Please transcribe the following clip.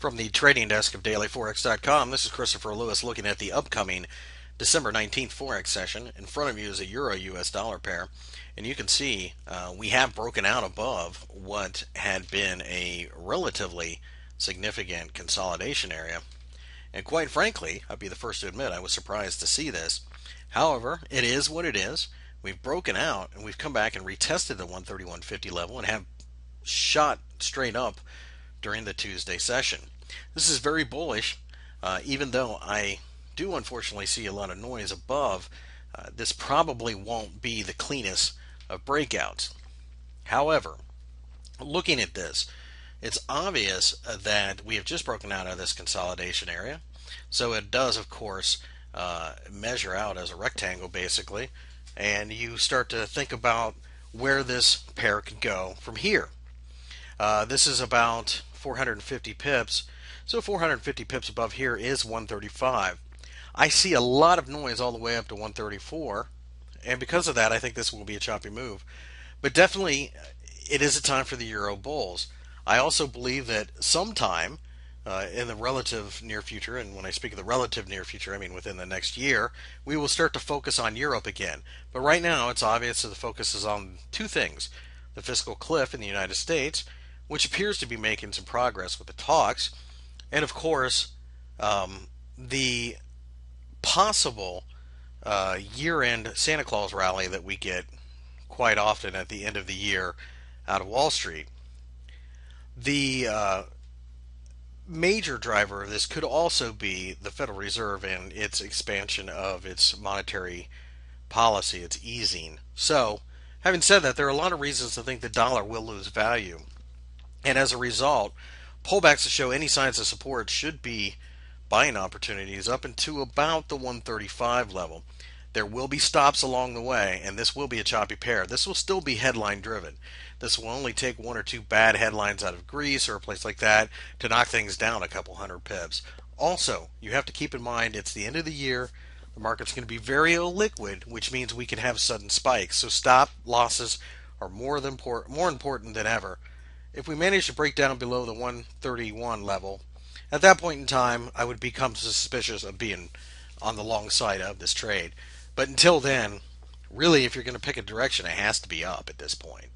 From the trading desk of dailyforex.com, this is Christopher Lewis looking at the upcoming December 19th Forex session. In front of you is a Euro US dollar pair, and you can see we have broken out above what had been a relatively significant consolidation area. And quite frankly, I'd be the first to admit I was surprised to see this. However, it is what it is. We've broken out and we've come back and retested the 131.50 level and have shot straight up during the Tuesday session. This is very bullish, even though I do unfortunately see a lot of noise above. This probably won't be the cleanest of breakouts. However, looking at this, it's obvious that we have just broken out of this consolidation area. So it does, of course, measure out as a rectangle basically, and you start to think about where this pair could go from here. This is about 450 pips, so 450 pips above here is 135. I see a lot of noise all the way up to 134, and because of that I think this will be a choppy move. But definitely it is a time for the Euro bulls. I also believe that sometime in the relative near future, and when I speak of the relative near future I mean within the next year, we will start to focus on Europe again. But right now it's obvious that the focus is on two things: the fiscal cliff in the United States, which appears to be making some progress with the talks, and of course the possible year-end Santa Claus rally that we get quite often at the end of the year out of Wall Street. The major driver of this could also be the Federal Reserve and its expansion of its monetary policy, its easing. So, having said that, there are a lot of reasons to think the dollar will lose value. And as a result, pullbacks that show any signs of support should be buying opportunities up into about the 135 level. There will be stops along the way, and this will be a choppy pair. This will still be headline driven. This will only take one or two bad headlines out of Greece or a place like that to knock things down a couple hundred pips. Also, you have to keep in mind it's the end of the year. The market's going to be very illiquid, which means we can have sudden spikes. So stop losses are more important than ever. If we manage to break down below the 131 level, at that point in time, I would become suspicious of being on the long side of this trade. But until then, really, if you're going to pick a direction, it has to be up at this point.